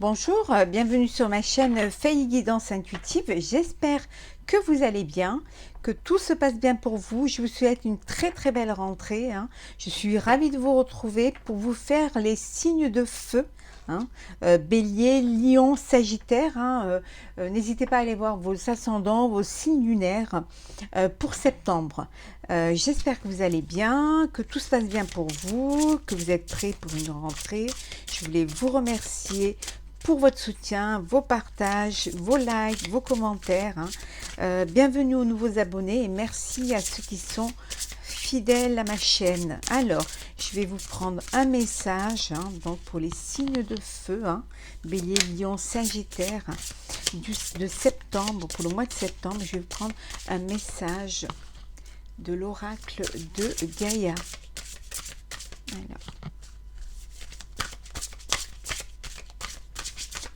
Bonjour, bienvenue sur ma chaîne Faye Guidance Intuitive. J'espère que vous allez bien, que tout se passe bien pour vous. Je vous souhaite une très belle rentrée. Je suis ravie de vous retrouver pour vous faire les signes de feu. Bélier, Lion, Sagittaire. N'hésitez pas à aller voir vos ascendants, vos signes lunaires pour septembre. J'espère que vous allez bien, que tout se passe bien pour vous, que vous êtes prêts pour une rentrée. Je voulais vous remercier pour votre soutien, vos partages, vos likes, vos commentaires. Bienvenue aux nouveaux abonnés et merci à ceux qui sont fidèles à ma chaîne. Alors, je vais vous prendre un message donc pour les signes de feu, Bélier, Lion, Sagittaire, de septembre, pour le mois de septembre. Je vais vous prendre un message de l'oracle de Gaïa. Alors,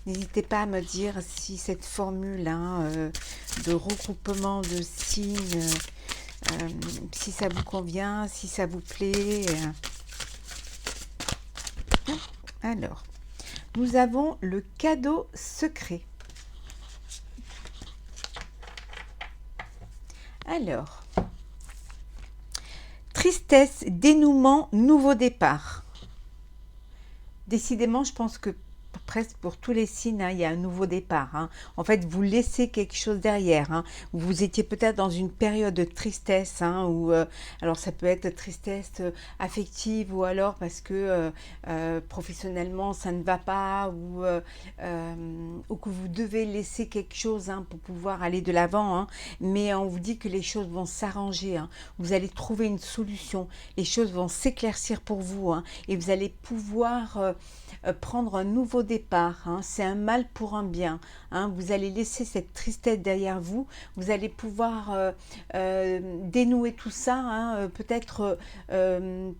n'hésitez pas à me dire si cette formule de regroupement de signes, si ça vous convient, si ça vous plaît. Alors, nous avons le cadeau secret. Alors, tristesse, dénouement, nouveau départ. Décidément, je pense que presque pour tous les signes, il y a un nouveau départ. En fait, vous laissez quelque chose derrière. Vous étiez peut-être dans une période de tristesse, ou alors ça peut être tristesse affective, ou alors parce que professionnellement ça ne va pas, ou que vous devez laisser quelque chose pour pouvoir aller de l'avant. Mais on vous dit que les choses vont s'arranger. Vous allez trouver une solution. Les choses vont s'éclaircir pour vous, et vous allez pouvoir prendre un nouveau départ. C'est un mal pour un bien. Vous allez laisser cette tristesse derrière vous. Vous allez pouvoir dénouer tout ça, peut-être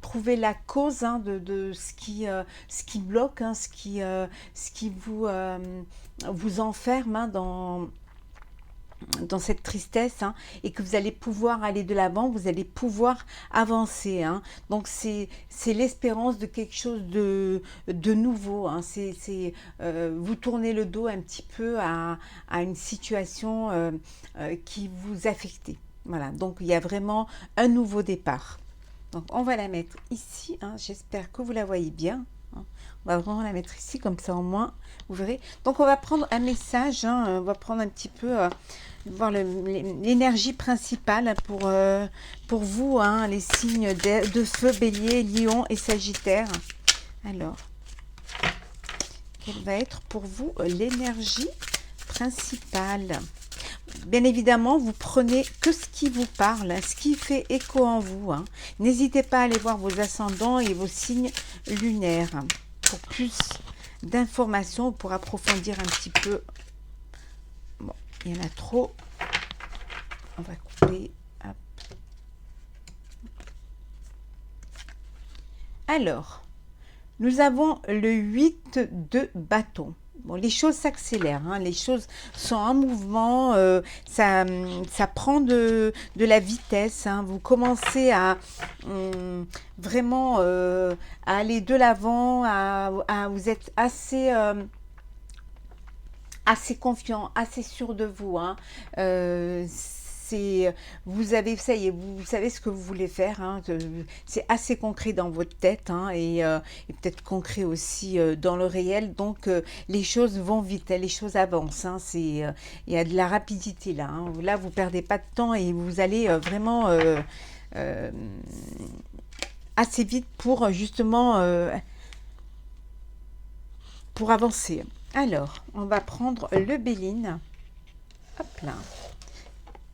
trouver la cause de ce qui bloque, ce qui vous enferme dans cette tristesse, et que vous allez pouvoir aller de l'avant, vous allez pouvoir avancer. Donc c'est l'espérance de quelque chose de nouveau. Vous tournez le dos un petit peu à une situation qui vous affectait. Voilà, donc il y a vraiment un nouveau départ. Donc on va la mettre ici, j'espère que vous la voyez bien. On va vraiment la mettre ici, comme ça au moins, vous verrez. Donc on va prendre un message, on va prendre un petit peu, voir l'énergie principale pour vous, les signes de feu, Bélier, Lion et Sagittaire. Alors, quelle va être pour vous l'énergie principale? Bien évidemment, vous prenez que ce qui vous parle, ce qui fait écho en vous. N'hésitez pas à aller voir vos ascendants et vos signes lunaires pour plus d'informations, pour approfondir un petit peu. Bon, il y en a trop. On va couper. Hop. Alors, nous avons le 8 de bâton. Bon, les choses s'accélèrent, les choses sont en mouvement, ça prend de la vitesse. Vous commencez à vraiment à aller de l'avant, vous êtes assez confiant, assez sûr de vous. Vous avez, ça y est, vous savez ce que vous voulez faire. C'est assez concret dans votre tête, et peut-être concret aussi dans le réel. Donc les choses vont vite, les choses avancent. Il y a de la rapidité là. Là, vous perdez pas de temps et vous allez vraiment assez vite pour justement pour avancer. Alors, on va prendre le Béline. Hop là.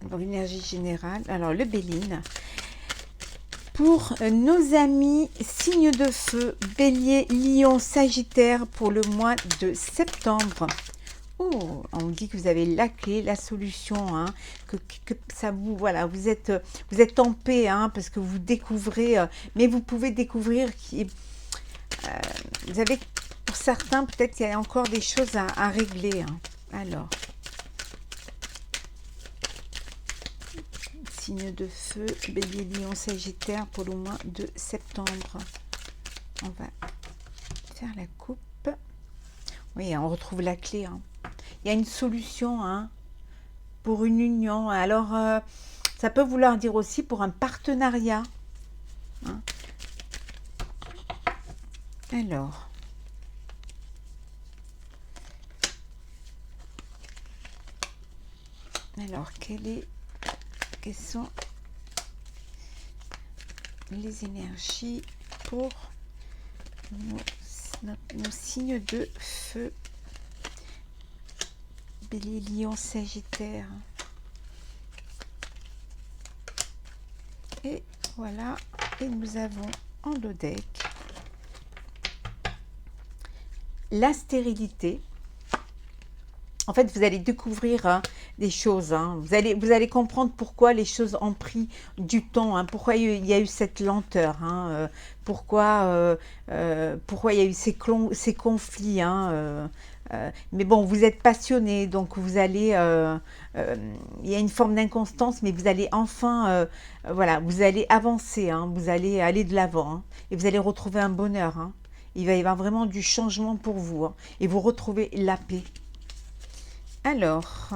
Dans l'énergie générale. Alors, le Béline. Pour nos amis signes de feu, Bélier, Lion, Sagittaire, pour le mois de septembre. Oh, on dit que vous avez la clé, la solution, que ça vous, voilà, vous êtes en paix, parce que vous découvrez, mais vous pouvez découvrir vous avez, pour certains, peut-être qu'il y a encore des choses à régler. Alors, signe de feu, Bélier, Lion, Sagittaire pour le mois de septembre. On va faire la coupe. Oui, on retrouve la clé, hein. Il y a une solution, hein, pour une union. Alors, ça peut vouloir dire aussi pour un partenariat, hein. Alors, quelles sont les énergies pour nos signes de feu, Bélier, Lion, Sagittaire. Et voilà, et nous avons en dos deck la stérilité. En fait, vous allez découvrir, hein, des choses, hein. Vous allez comprendre pourquoi les choses ont pris du temps, hein, pourquoi il y a eu cette lenteur, hein, pourquoi il y a eu ces conflits, hein, mais bon, vous êtes passionné, donc vous allez, il y a une forme d'inconstance, mais vous allez enfin, voilà, vous allez avancer, hein, vous allez aller de l'avant, hein, et vous allez retrouver un bonheur, hein. Il va y avoir vraiment du changement pour vous, hein, et vous retrouvez la paix. Alors,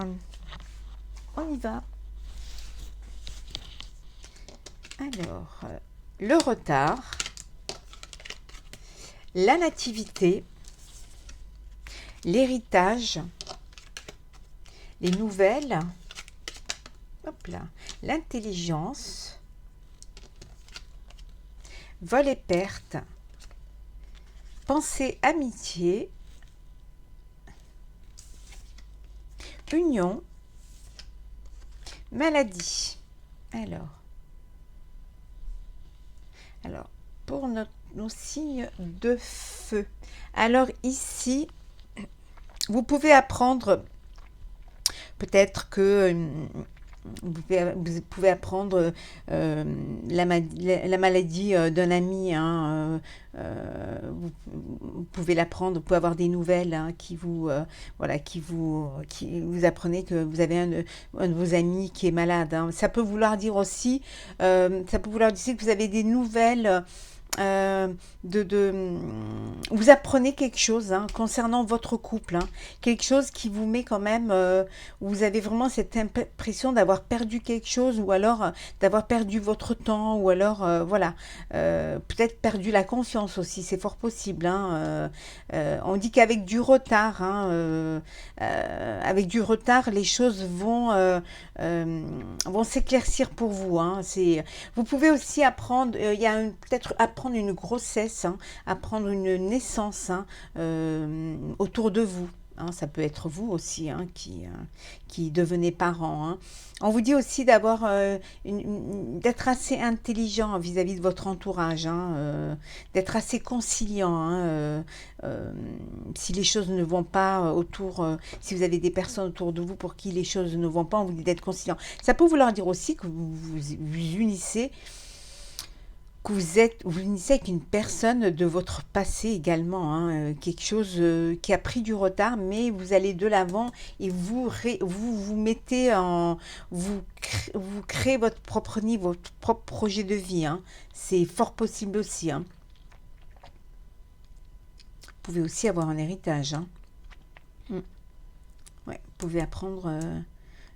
on y va. Alors, le retard, la nativité, l'héritage, les nouvelles, hop là, l'intelligence, vol et perte, pensée, amitié, union, maladie. Alors pour nos signes de feu. Alors ici, vous pouvez apprendre, peut-être que vous pouvez apprendre la maladie d'un ami, hein, vous pouvez l'apprendre, vous pouvez avoir des nouvelles, hein, voilà, qui vous apprenez que vous avez un de vos amis qui est malade, hein. Ça peut vouloir dire aussi, que vous avez des nouvelles. Vous apprenez quelque chose, hein, concernant votre couple, hein, quelque chose qui vous met quand même, où vous avez vraiment cette impression d'avoir perdu quelque chose, ou alors d'avoir perdu votre temps, ou alors voilà, peut-être perdu la confiance aussi, c'est fort possible, hein, on dit qu'avec du retard, hein, avec du retard, les choses vont s'éclaircir pour vous, hein. Vous pouvez aussi apprendre, peut-être apprendre une grossesse, hein, apprendre une naissance, hein, autour de vous, hein. Ça peut être vous aussi, hein, qui devenez parent, hein. On vous dit aussi d'avoir, d'être assez intelligent vis-à-vis de votre entourage, hein, d'être assez conciliant, hein, si les choses ne vont pas si vous avez des personnes autour de vous pour qui les choses ne vont pas, on vous dit d'être conciliant. Ça peut vouloir dire aussi que vous unissez, vous unissez avec une personne de votre passé également, hein, quelque chose qui a pris du retard, mais vous allez de l'avant et vous mettez vous créez votre propre nid, votre propre projet de vie, hein. C'est fort possible aussi, hein. Vous pouvez aussi avoir un héritage, hein. Ouais, vous pouvez apprendre,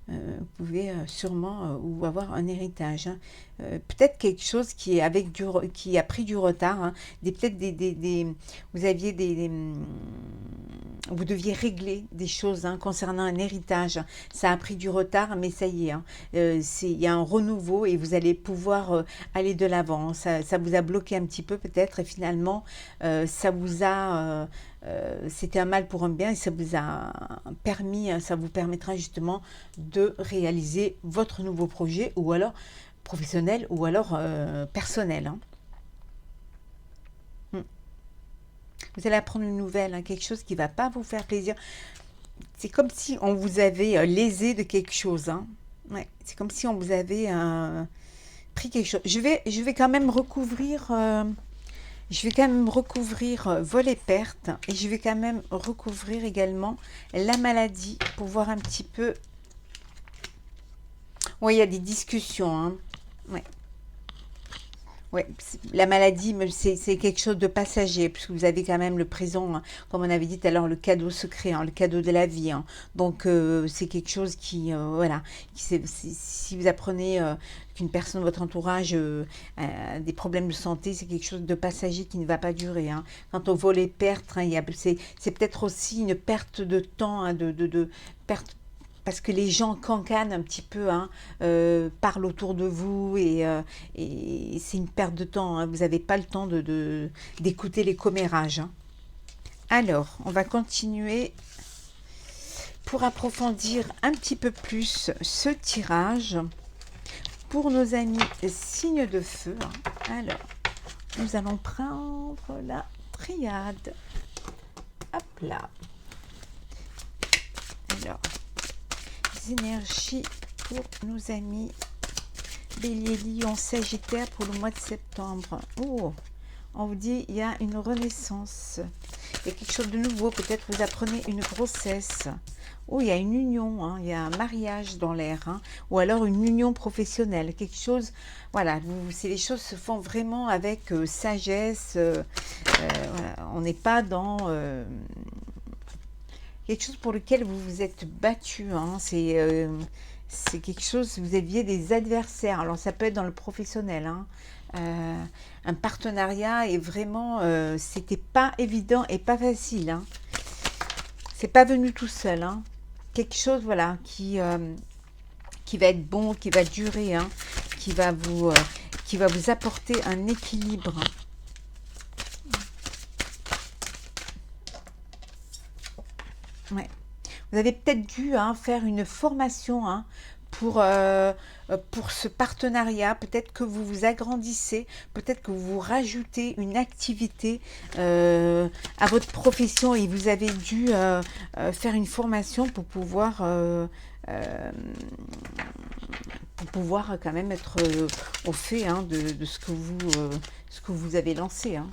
vous pouvez sûrement ou avoir un héritage, hein. Peut-être quelque chose qui est qui a pris du retard, hein. Peut-être vous aviez vous deviez régler des choses, hein, concernant un héritage. Ça a pris du retard, mais ça y est, hein. Il y a un renouveau et vous allez pouvoir aller de l'avant. Ça vous a bloqué un petit peu peut-être, et finalement c'était un mal pour un bien, et ça vous permettra justement de réaliser votre nouveau projet, ou alors professionnel, ou alors personnel, hein. Vous allez apprendre une nouvelle, hein, quelque chose qui ne va pas vous faire plaisir. C'est comme si on vous avait lésé de quelque chose, hein. Ouais, c'est comme si on vous avait pris quelque chose. Je vais quand même recouvrir... vol et perte, et je vais quand même recouvrir également la maladie pour voir un petit peu. Oui, il y a des discussions, hein. Ouais. Ouais, la maladie, c'est quelque chose de passager, puisque vous avez quand même le présent, hein, comme on avait dit tout à l'heure, le cadeau secret, hein, le cadeau de la vie, hein. Donc, c'est quelque chose qui, voilà, si vous apprenez qu'une personne de votre entourage a des problèmes de santé, c'est quelque chose de passager qui ne va pas durer, hein. Quand on voit les pertes, hein, c'est peut-être aussi une perte de temps, hein, perte parce que les gens cancanent un petit peu, hein, parlent autour de vous et c'est une perte de temps, hein. Vous n'avez pas le temps d'écouter les commérages, hein. Alors, on va continuer pour approfondir un petit peu plus ce tirage pour nos amis signes de feu, hein. Alors, nous allons prendre la triade. Hop là. Alors, les énergies pour nos amis Bélier, Lion, Sagittaire pour le mois de septembre. Oh, on vous dit il y a une renaissance. Il y a quelque chose de nouveau. Peut-être vous apprenez une grossesse. Oh, il y a une union, hein, il y a un mariage dans l'air, hein, ou alors une union professionnelle. Quelque chose, voilà, les choses se font vraiment avec sagesse. Voilà, on n'est pas dans quelque chose pour lequel vous vous êtes battu, hein. C'est quelque chose, vous aviez des adversaires. Alors ça peut être dans le professionnel, hein. Un partenariat est vraiment, c'était pas évident et pas facile, hein. C'est pas venu tout seul, hein. Quelque chose, voilà, qui va être bon, qui va durer, hein, qui va vous apporter un équilibre. Ouais. Vous avez peut-être dû, hein, faire une formation, hein, pour ce partenariat. Peut-être que vous vous agrandissez, peut-être que vous rajoutez une activité à votre profession et vous avez dû faire une formation pour pouvoir quand même être au fait, hein, de ce que vous avez lancé, hein.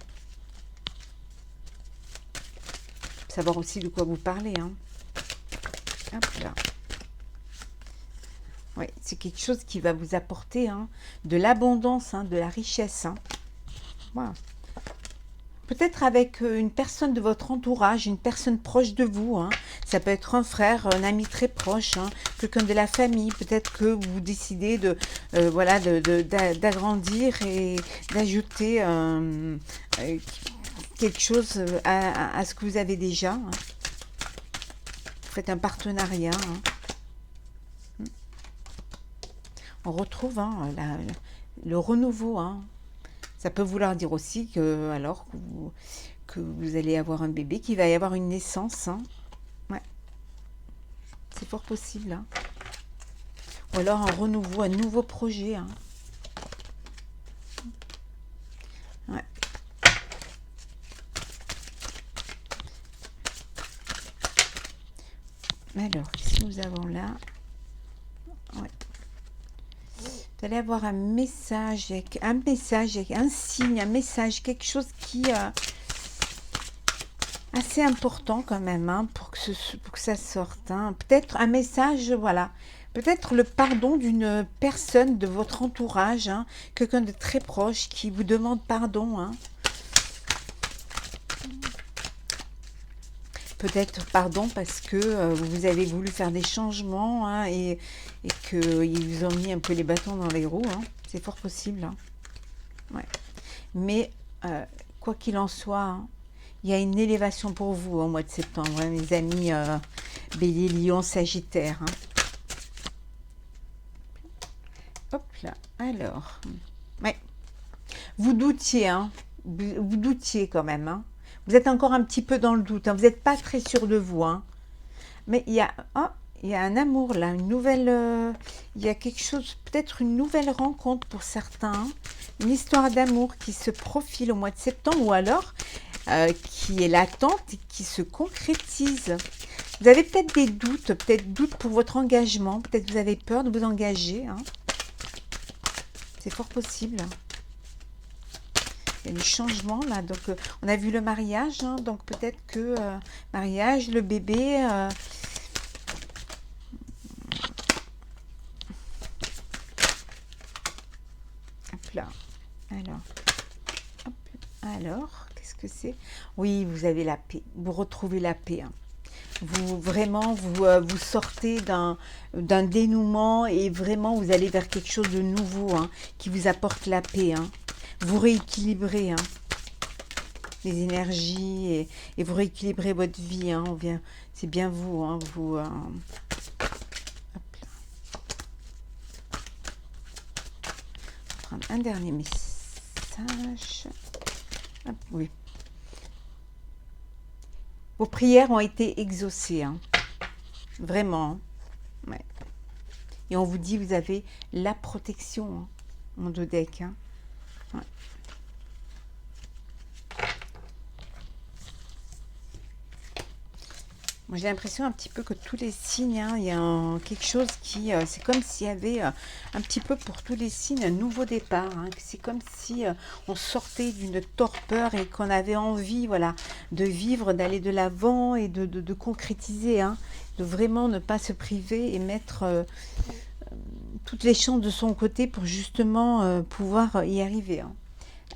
Savoir aussi de quoi vous parlez, hein. Hop là. Oui, c'est quelque chose qui va vous apporter, hein, de l'abondance, hein, de la richesse, hein. Voilà. Peut-être avec une personne de votre entourage, une personne proche de vous, hein. Ça peut être un frère, un ami très proche, hein, quelqu'un de la famille. Peut-être que vous décidez voilà, d'agrandir et d'ajouter quelque chose à ce que vous avez déjà, hein. Vous faites un partenariat, hein. On retrouve, hein, le renouveau, hein. Ça peut vouloir dire aussi que alors que vous allez avoir un bébé, qu'il va y avoir une naissance, hein. Ouais, c'est fort possible, hein. Ou alors un renouveau, un nouveau projet, hein. Ouais. Alors, qu'est-ce que nous avons là? Ouais. Vous allez avoir un message, un signe, un message, quelque chose qui assez important quand même, hein, pour que ça sorte, hein. Peut-être un message, voilà. Peut-être le pardon d'une personne de votre entourage, hein, quelqu'un de très proche qui vous demande pardon, hein. Peut-être pardon parce que vous avez voulu faire des changements, hein, et qu'ils vous ont mis un peu les bâtons dans les roues, hein. C'est fort possible, hein. Ouais. Mais quoi qu'il en soit, hein, il y a une élévation pour vous au mois de septembre, hein, mes amis Bélier, Lion, Sagittaire, hein. Hop là, alors, ouais. Vous doutiez, hein, vous doutiez quand même, hein. Vous êtes encore un petit peu dans le doute, hein. Vous n'êtes pas très sûr de vous, hein. Mais il y a un amour là, une nouvelle, il y a quelque chose, peut-être une nouvelle rencontre pour certains, hein. Une histoire d'amour qui se profile au mois de septembre ou alors qui est latente et qui se concrétise. Vous avez peut-être des doutes, peut-être doutes pour votre engagement, peut-être vous avez peur de vous engager, hein. C'est fort possible. Il y a du changement là, donc on a vu le mariage, hein, donc peut-être que mariage, le bébé, hop là, alors, Alors, qu'est-ce que c'est? Oui, vous avez la paix. Vous retrouvez la paix, hein. Vous vraiment, vous sortez d'un dénouement et vraiment, vous allez vers quelque chose de nouveau, hein, qui vous apporte la paix, hein. Vous rééquilibrez, hein, les énergies et vous rééquilibrez votre vie, hein. C'est bien vous, hein, hop là. Prendre un dernier message. Hop, oui. Vos prières ont été exaucées, hein. Vraiment, hein. Ouais. Et on vous dit, vous avez la protection, hein, mon dos deck, hein. Ouais. Moi, j'ai l'impression un petit peu que tous les signes, hein, il y a quelque chose qui... c'est comme s'il y avait un petit peu pour tous les signes un nouveau départ, hein. C'est comme si on sortait d'une torpeur et qu'on avait envie, voilà, de vivre, d'aller de l'avant et de concrétiser, hein, de vraiment ne pas se priver et mettre toutes les chances de son côté pour justement pouvoir y arriver, hein.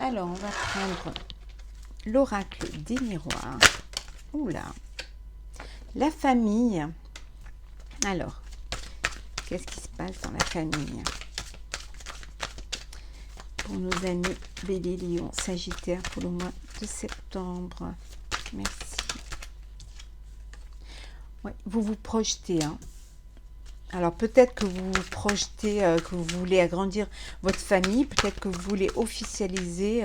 Alors, on va prendre l'oracle des miroirs. Oula. La famille. Alors, qu'est-ce qui se passe dans la famille pour nos amis Bélier, Lion, Sagittaire pour le mois de septembre? Merci. Ouais, vous vous projetez, hein. Alors peut-être que vous vous projetez, que vous voulez agrandir votre famille, peut-être que vous voulez officialiser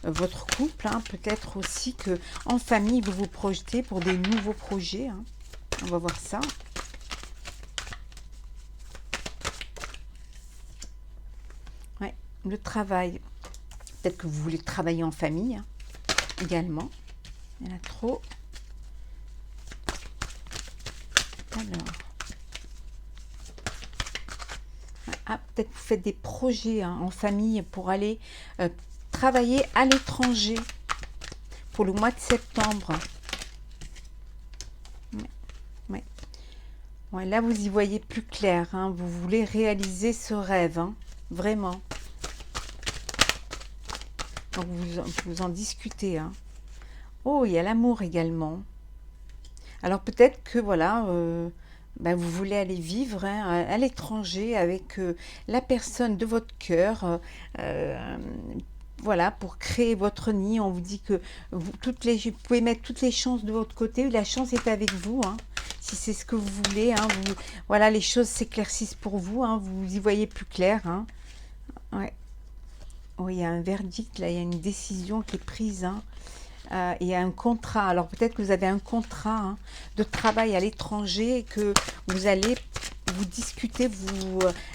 votre couple, hein. Peut-être aussi que en famille vous vous projetez pour des nouveaux projets, hein. On va voir ça. Ouais, le travail. Peut-être que vous voulez travailler en famille, hein, également. Il y en a trop. Alors. Ah, peut-être que vous faites des projets, hein, en famille pour aller travailler à l'étranger pour le mois de septembre. Ouais. Ouais, là, vous y voyez plus clair, hein. Vous voulez réaliser ce rêve, hein, vraiment. Donc, vous en discutez, hein. Oh, il y a l'amour également. Alors, peut-être que, voilà, ben, vous voulez aller vivre, hein, à l'étranger avec la personne de votre cœur, voilà, pour créer votre nid. On vous dit que vous pouvez mettre toutes les chances de votre côté, la chance est avec vous, hein, si c'est ce que vous voulez, hein, voilà, les choses s'éclaircissent pour vous, hein, vous y voyez plus clair, hein. Ouais. Oh, il y a un verdict, là, il y a une décision qui est prise, hein. Il y a un contrat. Alors peut-être que vous avez un contrat, hein, de travail à l'étranger et que vous allez vous discuter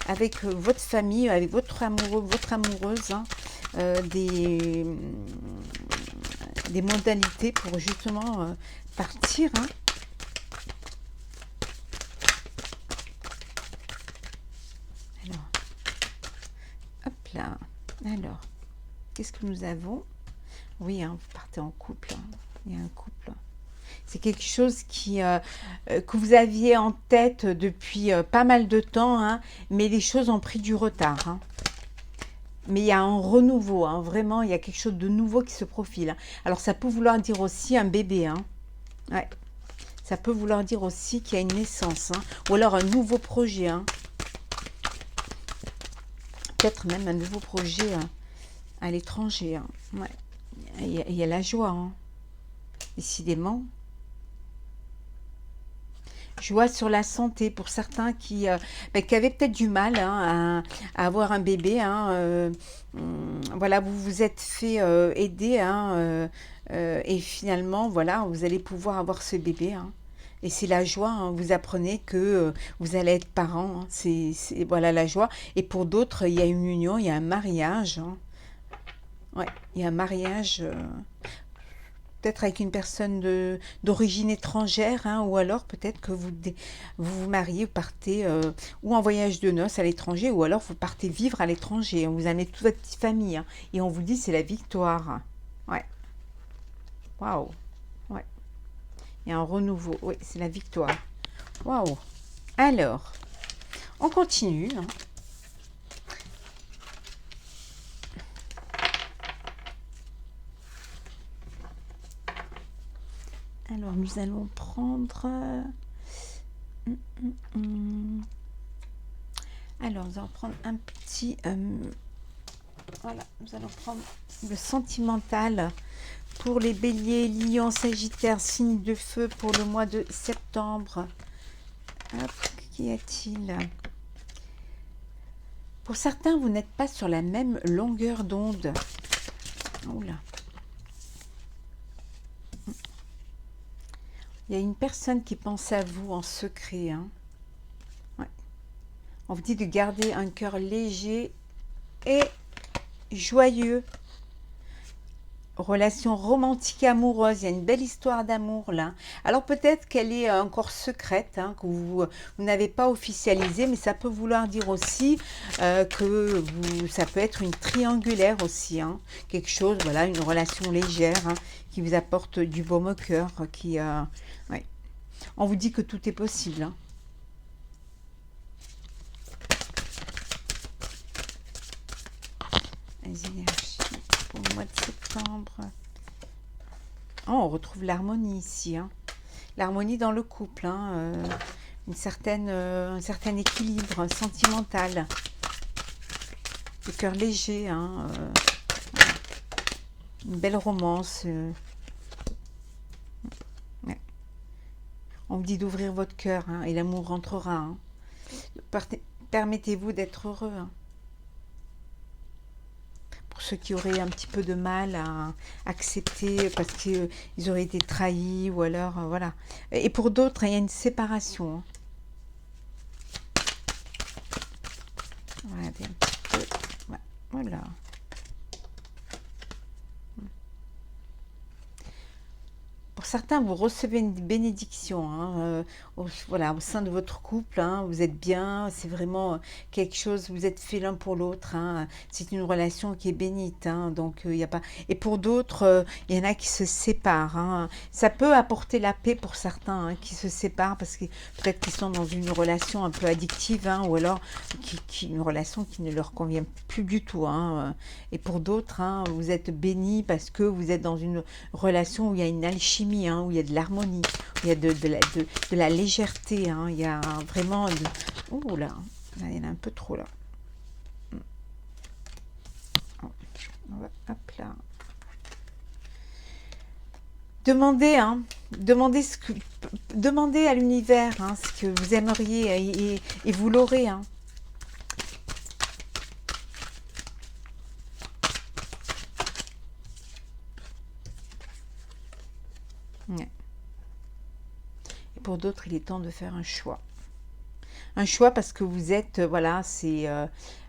avec votre famille, avec votre amoureux, votre amoureuse, hein, des modalités pour justement partir, hein. Alors, hop là. Alors, qu'est-ce que nous avons? Oui, hein, vous partez en couple, hein. Il y a un couple. C'est quelque chose que vous aviez en tête depuis pas mal de temps, hein, mais les choses ont pris du retard, hein. Mais il y a un renouveau, hein, vraiment, il y a quelque chose de nouveau qui se profile, hein. Alors, ça peut vouloir dire aussi un bébé, hein. Ouais. Ça peut vouloir dire aussi qu'il y a une naissance, hein, ou alors un nouveau projet, hein. Peut-être même un nouveau projet à l'étranger, hein. Ouais. Il y a la joie, hein, décidément. Joie sur la santé pour certains qui avaient peut-être du mal, hein, à avoir un bébé, hein, voilà, vous vous êtes fait aider, hein, et finalement, voilà, vous allez pouvoir avoir ce bébé, hein. Et c'est la joie, hein, vous apprenez que vous allez être parent, hein, voilà la joie. Et pour d'autres, il y a une union, il y a un mariage, hein. Ouais, il y a un mariage, peut-être avec une personne d'origine étrangère, hein, ou alors peut-être que vous mariez, vous partez ou en voyage de noces à l'étranger, ou alors vous partez vivre à l'étranger, on vous amenez toute votre petite famille, hein, et on vous dit c'est la victoire. Ouais, waouh, ouais, il y a un renouveau, oui, c'est la victoire. Waouh. Alors, on continue, hein. nous allons prendre... Alors, nous allons prendre un petit... voilà, nous allons prendre le sentimental pour les béliers, lions, sagittaires, signes de feu pour le mois de septembre. Hop, qu'y a-t-il? Pour certains, vous n'êtes pas sur la même longueur d'onde. Oula. Il y a une personne qui pense à vous en secret. Hein. Ouais. On vous dit de garder un cœur léger et joyeux. Relation romantique et amoureuse, il y a une belle histoire d'amour là. Alors peut-être qu'elle est encore secrète, hein, que vous n'avez pas officialisée, mais ça peut vouloir dire aussi que ça peut être une triangulaire aussi. Hein. Quelque chose, voilà, une relation légère hein, qui vous apporte du baume au cœur. Ouais. On vous dit que tout est possible. Hein. Les énergies pour le mois de septembre. Oh, on retrouve l'harmonie ici. Hein. L'harmonie dans le couple. Hein, un certain équilibre sentimental. Le cœur léger. Hein, une belle romance. Ouais. On vous dit d'ouvrir votre cœur hein, et l'amour rentrera. Hein. Permettez-vous d'être heureux. Hein. Ceux qui auraient un petit peu de mal à accepter parce qu'ils auraient été trahis ou alors voilà. Et pour d'autres, il y a une séparation. Hein. Voilà, un petit peu. Voilà. Pour certains, vous recevez une bénédiction hein, voilà, au sein de votre couple. Hein, vous êtes bien, c'est vraiment quelque chose, vous êtes fait l'un pour l'autre. Hein, c'est une relation qui est bénite. Hein, donc, il y a pas... Et pour d'autres, il y en a qui se séparent. Hein. Ça peut apporter la paix pour certains hein, qui se séparent parce que peut-être qu'ils sont dans une relation un peu addictive hein, ou alors une relation qui ne leur convient plus du tout. Hein. Et pour d'autres, hein, vous êtes bénis parce que vous êtes dans une relation où il y a une alchimie. Hein, où il y a de l'harmonie, où il y a de la légèreté, hein, il y a vraiment... Oh là, il y en a un peu trop là. Hop là. Demandez, hein, demandez à l'univers hein, ce que vous aimeriez et vous l'aurez. Hein. Ouais. Et pour d'autres, il est temps de faire un choix. Un choix parce que vous êtes, voilà, c'est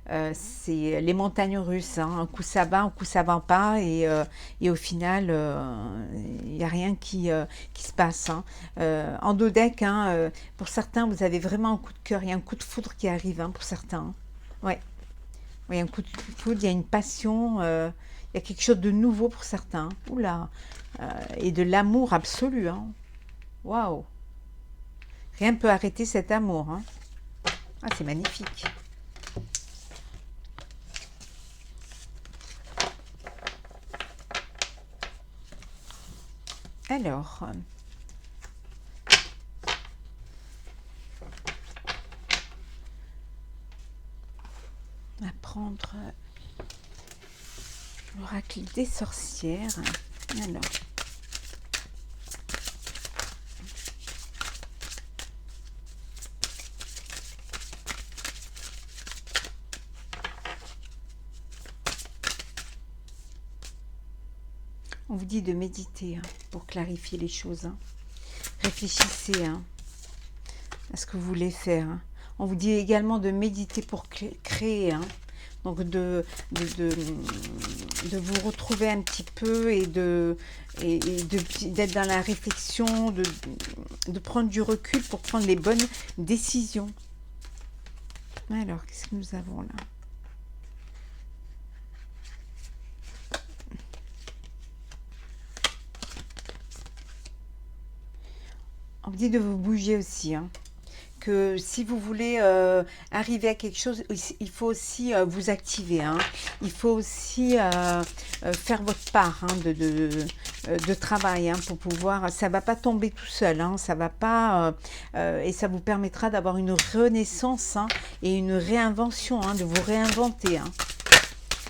les montagnes russes. Hein. Un coup ça va, un coup ça va pas. Et au final, il n'y a rien qui se passe. Hein. En dos deck, hein, pour certains, vous avez vraiment un coup de cœur. Il y a un coup de foudre qui arrive hein, pour certains. Hein. Ouais. Oui, un coup de foudre, il y a une passion. Il y a quelque chose de nouveau pour certains. Oula. Et de l'amour absolu. Hein. Waouh. Rien ne peut arrêter cet amour. Hein. Ah, c'est magnifique. Alors, on va prendre l'oracle des sorcières. Alors, on vous dit de méditer hein, pour clarifier les choses. Hein. Réfléchissez hein, à ce que vous voulez faire. Hein. On vous dit également de méditer pour créer. Hein. Donc de vous retrouver un petit peu et d'être dans la réflexion, de prendre du recul pour prendre les bonnes décisions. Alors, qu'est-ce que nous avons là? On vous dit de vous bouger aussi. Hein. Que si vous voulez arriver à quelque chose, il faut aussi vous activer. Hein. Il faut aussi faire votre part hein, de travail, hein, pour pouvoir, ça va pas tomber tout seul, hein, ça va pas, et ça vous permettra d'avoir une renaissance, hein, et une réinvention, hein, de vous réinventer, hein.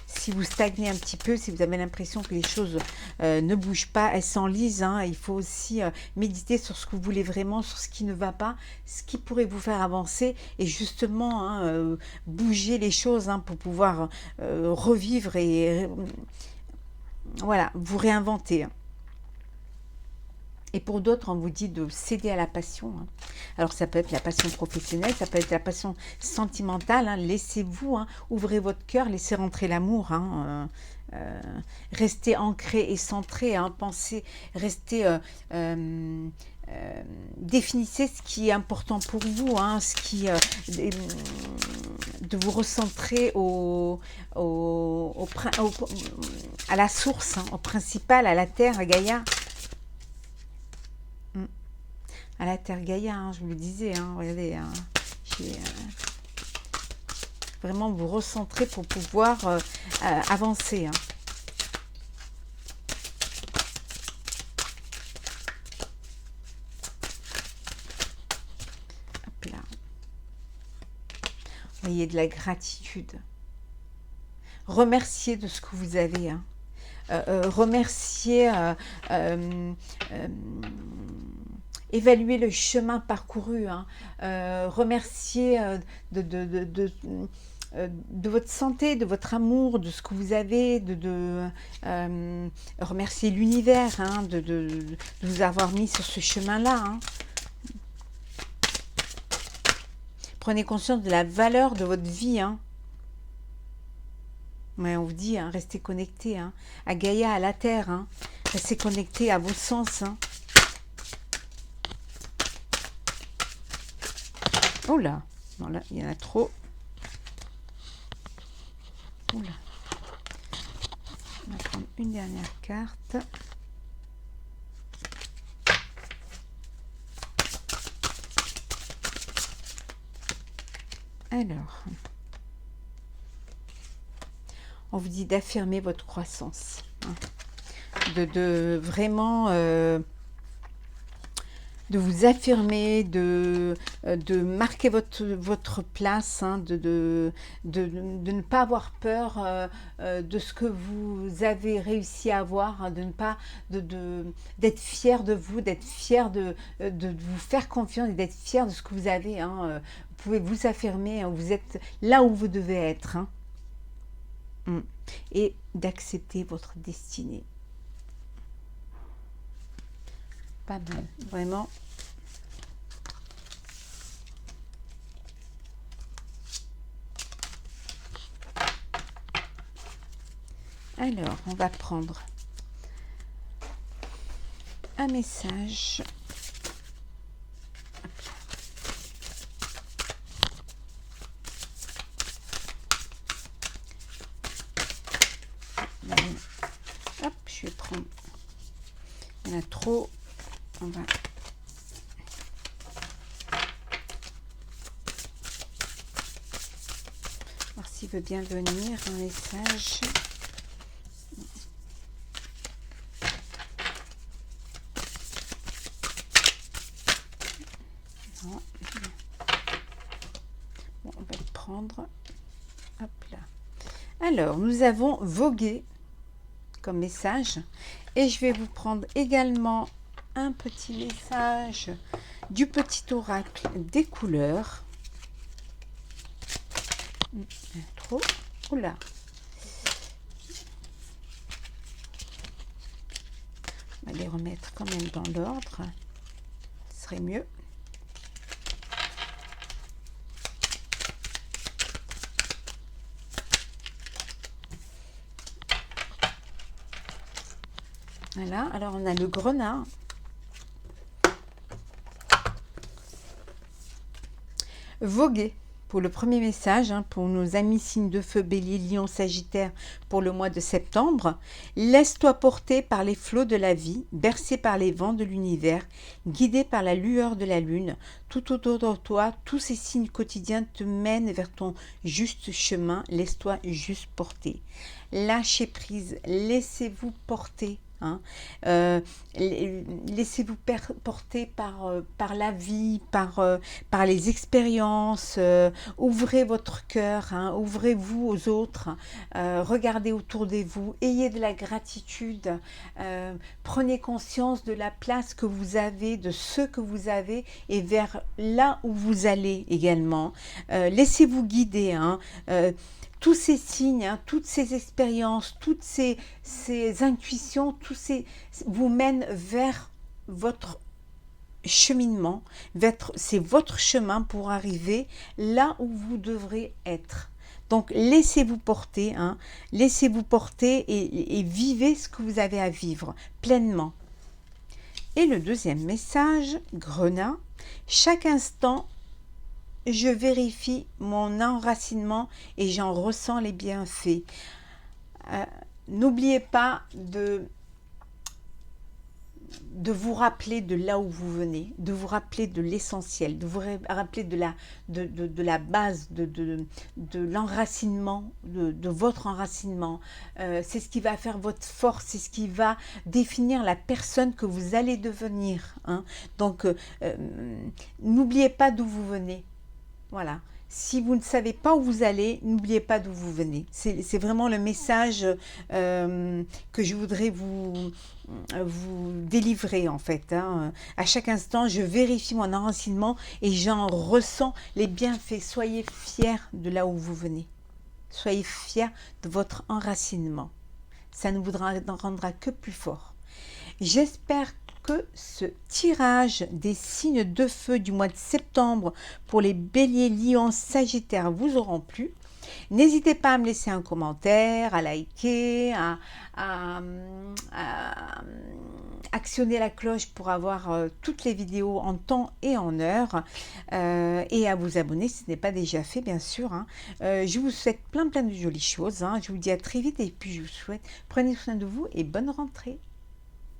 Si vous stagnez un petit peu, si vous avez l'impression que les choses ne bougent pas, elles s'enlisent, hein, il faut aussi méditer sur ce que vous voulez vraiment, sur ce qui ne va pas, ce qui pourrait vous faire avancer et justement, hein, bouger les choses, hein, pour pouvoir revivre et voilà, vous réinventer, hein. Et pour d'autres, on vous dit de céder à la passion, hein. Alors, ça peut être la passion professionnelle, ça peut être la passion sentimentale, hein. Laissez-vous, hein, ouvrez votre cœur, laissez rentrer l'amour, hein. Restez ancré et centré, hein. Pensez, restez... définissez ce qui est important pour vous, hein, ce qui, de vous recentrer à la source, hein, au principal, à la terre, à Gaïa. À la terre Gaïa, hein, je vous le disais, hein, regardez, hein, vraiment vous recentrer pour pouvoir avancer, hein. Hop là. Vous voyez, de la gratitude. Remerciez de ce que vous avez, hein. Remerciez, évaluer le chemin parcouru, hein. Remercier de votre santé, de votre amour, de ce que vous avez, remercier l'univers, hein, de vous avoir mis sur ce chemin-là, hein. Prenez conscience de la valeur de votre vie, hein. Mais on vous dit, hein, restez connectés, hein, à Gaïa, à la Terre, hein. Restez connectés à vos sens, hein. Oh là, non, là, il y en a trop. Oh là. On va prendre une dernière carte. Alors, on vous dit d'affirmer votre croissance, hein, de vraiment de vous affirmer, de marquer votre place, hein, de ne pas avoir peur de ce que vous avez réussi à avoir, hein, de ne pas d'être fier de vous, d'être fier de vous faire confiance et d'être fier de ce que vous avez, hein. Vous pouvez vous affirmer, hein, vous êtes là où vous devez être, hein. Et d'accepter votre destinée. Pas mal, vraiment. Alors, on va prendre un message. Hop, je vais prendre. Il y en a trop. On va. Voir s'il veut bien venir un message. Non. Bon, on va le prendre. Hop là. Alors, nous avons vogué comme message. Et je vais vous prendre également un petit message du petit oracle des couleurs. Trop. Oula. On va les remettre quand même dans l'ordre. Ce serait mieux. Voilà, alors on a le grenat. Voguer pour le premier message, hein, pour nos amis signes de feu, bélier, lion, sagittaire pour le mois de septembre. Laisse-toi porter par les flots de la vie, bercé par les vents de l'univers, guidé par la lueur de la lune. Tout autour de toi, tous ces signes quotidiens te mènent vers ton juste chemin. Laisse-toi juste porter. Lâchez prise, laissez-vous porter. hein. Laissez-vous porter par la vie, par les expériences. Ouvrez votre cœur, hein, ouvrez-vous aux autres. Regardez autour de vous, ayez de la gratitude. Prenez conscience de la place que vous avez, de ce que vous avez et vers là où vous allez également. Laissez-vous guider, hein. Tous ces signes, hein, toutes ces expériences, toutes ces intuitions, vous mènent vers votre cheminement, c'est votre chemin pour arriver là où vous devrez être. Donc laissez-vous porter, hein, laissez-vous porter et vivez ce que vous avez à vivre pleinement. Et le deuxième message, Grenat, chaque instant, je vérifie mon enracinement et j'en ressens les bienfaits. N'oubliez pas de vous rappeler de là où vous venez, de vous rappeler de l'essentiel, de vous rappeler de la base, de l'enracinement, de votre enracinement. C'est ce qui va faire votre force, c'est ce qui va définir la personne que vous allez devenir, hein. Donc, n'oubliez pas d'où vous venez. Voilà. Si vous ne savez pas où vous allez, n'oubliez pas d'où vous venez. C'est vraiment le message que je voudrais vous délivrer en fait, hein. À chaque instant, je vérifie mon enracinement et j'en ressens les bienfaits. Soyez fiers de là où vous venez. Soyez fiers de votre enracinement. Ça ne vous rendra que plus fort. J'espère que ce tirage des signes de feu du mois de septembre pour les béliers, lions, sagittaires vous auront plu. N'hésitez pas à me laisser un commentaire, à liker, à actionner la cloche pour avoir toutes les vidéos en temps et en heure, et à vous abonner si ce n'est pas déjà fait, bien sûr, hein. Je vous souhaite plein de jolies choses, hein. Je vous dis à très vite et puis je vous souhaite, prenez soin de vous et bonne rentrée.